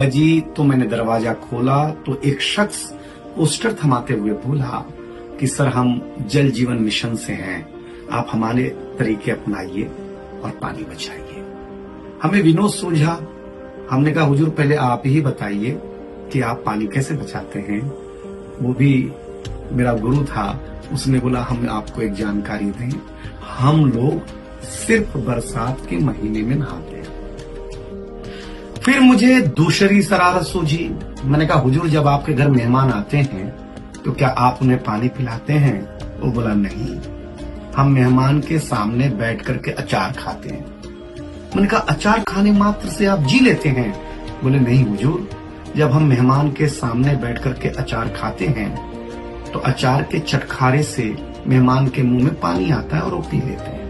जी तो मैंने दरवाजा खोला तो एक शख्स पोस्टर थमाते हुए बोला कि सर हम जल जीवन मिशन से हैं, आप हमारे तरीके अपनाइए और पानी बचाइए। हमें विनोद सूझा। हमने कहा हुजूर पहले आप ही बताइए कि आप पानी कैसे बचाते हैं। वो भी मेरा गुरु था, उसने बोला हम आपको एक जानकारी दें, हम लोग सिर्फ बरसात के महीने में नहाते हैं। फिर मुझे दूसरी शरारत सूझी। मैंने कहा हुजूर जब आपके घर मेहमान आते हैं तो क्या आप उन्हें पानी पिलाते हैं? वो बोला नहीं, हम मेहमान के सामने बैठ करके अचार खाते हैं। मैंने कहा अचार खाने मात्र से आप जी लेते हैं? बोले नहीं हुजूर, जब हम मेहमान के सामने बैठ करके अचार खाते हैं तो अचार के चटखारे से मेहमान के मुंह में पानी आता है और वो पी लेते हैं।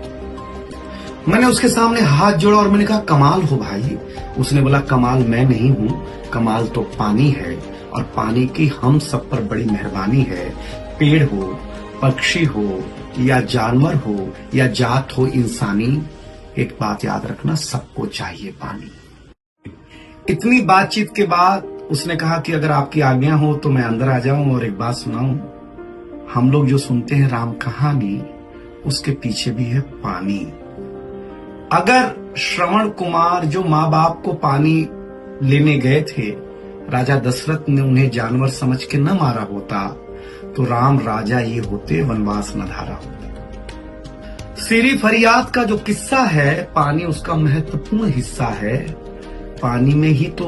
मैंने उसके सामने हाथ जोड़ा और मैंने कहा कमाल हो भाई। उसने बोला कमाल मैं नहीं हूं, कमाल तो पानी है और पानी की हम सब पर बड़ी मेहरबानी है। पेड़ हो, पक्षी हो या जानवर हो या जात हो इंसानी, एक बात याद रखना, सबको चाहिए पानी। इतनी बातचीत के बाद उसने कहा कि अगर आपकी आज्ञा हो तो मैं अंदर आ जाऊं और एक बात सुनाऊं। हम लोग जो सुनते हैं राम कहानी, उसके पीछे भी है पानी। अगर श्रवण कुमार जो माँ बाप को पानी लेने गए थे, राजा दशरथ ने उन्हें जानवर समझ के न मारा होता तो राम राजा ये होते, वनवास न धारा होता। सीरी फरियाद का जो किस्सा है, पानी उसका महत्वपूर्ण हिस्सा है। पानी में ही तो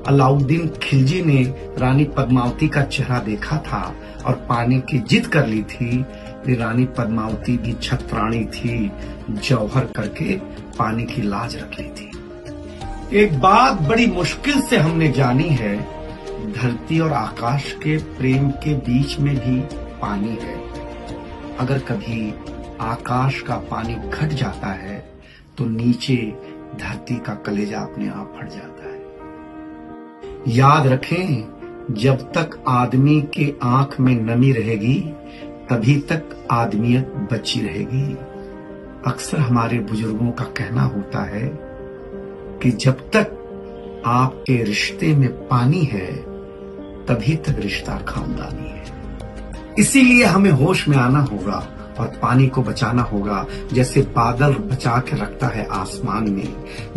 अलाउद्दीन खिलजी ने रानी पद्मावती का चेहरा देखा था और पानी की जिद कर ली थी। रानी पद्मावती भी छत्राणी थी, जौहर करके पानी की लाज रख ली थी। एक बात बड़ी मुश्किल से हमने जानी है, धरती और आकाश के प्रेम के बीच में भी पानी है। अगर कभी आकाश का पानी घट जाता है तो नीचे धरती का कलेजा अपने आप फट जाता है। याद रखें, जब तक आदमी के आंख में नमी रहेगी तभी तक आदमियत बची रहेगी। अक्सर हमारे बुजुर्गों का कहना होता है कि जब तक आपके रिश्ते में पानी है तभी तक रिश्ता खानदानी है। इसीलिए हमें होश में आना होगा और पानी को बचाना होगा। जैसे बादल बचा के रखता है आसमान में,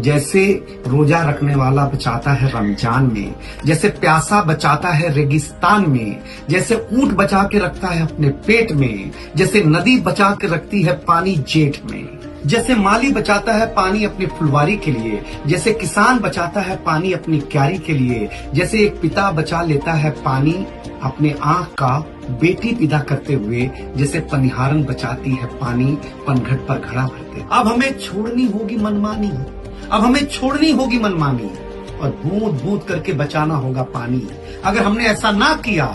जैसे रोजा रखने वाला बचाता है रमजान में, जैसे प्यासा बचाता है रेगिस्तान में, जैसे ऊंट बचा के रखता है अपने पेट में, जैसे नदी बचा के रखती है पानी जेठ में, जैसे माली बचाता है पानी अपनी फुलवारी के लिए, जैसे किसान बचाता है पानी अपनी क्यारी के लिए, जैसे एक पिता बचा लेता है पानी अपने आंख का बेटी पैदा करते हुए, जैसे पनिहारन बचाती है पानी पनघट पर घड़ा भरते। अब हमें छोड़नी होगी मनमानी, अब हमें छोड़नी होगी मनमानी और बूंद बूंद करके बचाना होगा पानी। अगर हमने ऐसा ना किया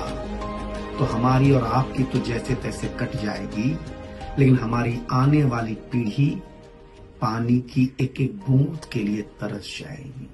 तो हमारी और आपकी तो जैसे तैसे कट जाएगी, लेकिन हमारी आने वाली पीढ़ी पानी की एक एक बूंद के लिए तरस जाएगी।